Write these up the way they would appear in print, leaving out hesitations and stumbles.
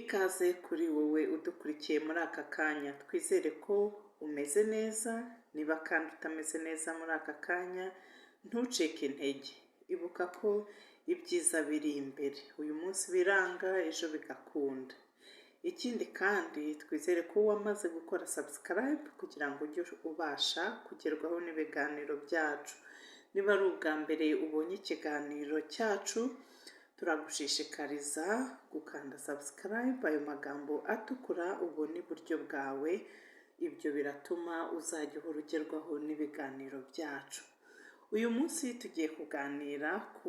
Ikaze kuri wowe udukurikiye muri aka kanya, twizere ko umeze neza. Niba kandi utameze neza muri aka kanya, ntucike intege. Ibuka ko ibyiza biri imbere. Uyu munsi biranga, ejo bigakunda. Ikindi kandi twizere ko wamaze gukora subscribe kugira ngo ujye ubasha kugerwaho n'ibiganiro byacu. Niba ari ubwa mbere ubonye ikiganiro cyacu, turagushishikariza gukanda subscribe, ayo magambo atukura ubona iburyo bwawe. Ibyo biratuma uzajya uhora ugerwaho n'ibiganiro byacu. Uyu munsi tugiye kuganira ku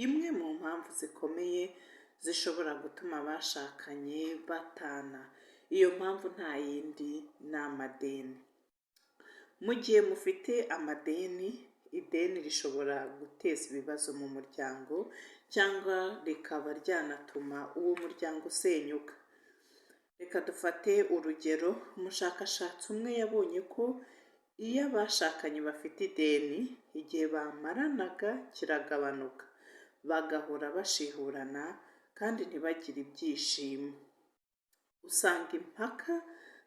imwe mu mpamvu zikomeye zishobora gutuma abashakanye batana. Iyo mpamvu nta yindi ni amadeni. Mu gihe mufite amadeni, ideni rishobora guteza ibibazo mu muryango cyangwa rikaba ryanatuma uwo muryango usenyuka. Reka dufate urugero. Umushakashatsi umwe yabonye ko iyo abashakanye bafite ideni, igihe bamaranaga kiragabanuka, bagahora bashihurana kandi ntibagire ibyishimo. Usanga impaka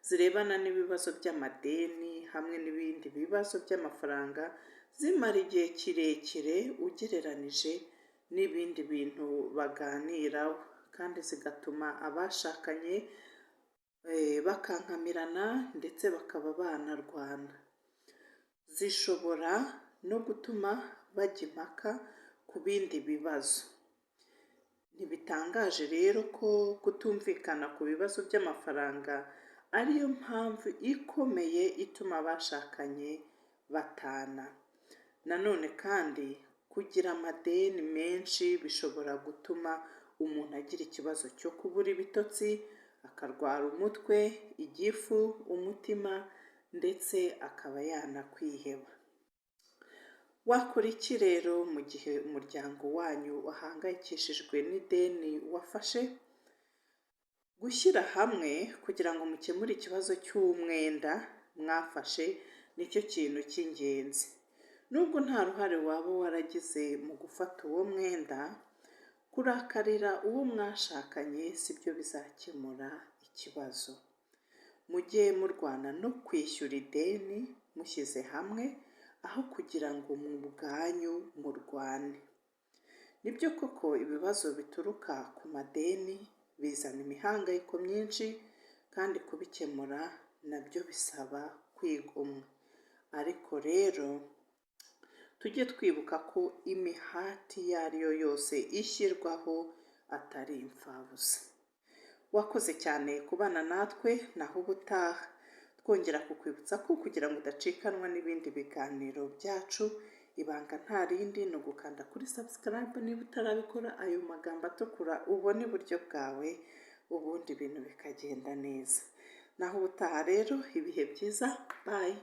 zirebana n'ibibazo by'amadeni hamwe n'ibindi bibazo by'amafaranga zimara igihe kirekire ugereranije n'ibindi bintu baganiraho, kandi zigatuma abashakanye bakankamirana ndetse bakaba banarwana. Zishobora no gutuma bajya impaka ku bindi bibazo. Ntibitangaje rero ko kutumvikana ku bibazo by'amafaranga ariyo mpamvu ikomeye ituma abashakanye batana. Nanone kandi kugira amadeni menshi bishobora gutuma umuntu agira ikibazo cyo kubura ibitotsi, akarwara umutwe, igifu, umutima ndetse akaba yanakwiheba. Wakora iki rero mu gihe umuryango wanyu wahangayikishijwe n'ideni wafashe? Gushyira hamwe kugira ngo mukemure ikibazo cy'umwenda mwafashe nicyo kintu cy'ingenzi. Nubwo nta ruhare waba waragize mu gufata uwo mwenda, kurakarira uwo mwashakanye sibyo bizakemura ikibazo. Mujye murwana no kwishyura ideni mushyize hamwe, aho kugira ngo mu bwanyu murwane. Nibyo koko ibibazo bituruka ku madeni bizana imihangayiko myinshi, kandi kubikemura nabyo bisaba kwigomwa. Ariko rero tujye twibuka ko imihati iyo ari yo yose ishyirwaho atari imfabusa. Wakoze cyane kubana natwe, naho ubutaha. Twongera kukwibutsa ko kugira ngo udacikanwa n'ibindi biganiro byacu, ibanga nta rindi ni ugukanda kuri subscribe niba utarabikora, ayo magambo atukura ubona iburyo bwawe, ubundi ibintu bikagenda neza. Naho ubutaha rero, ibihe byiza, bye.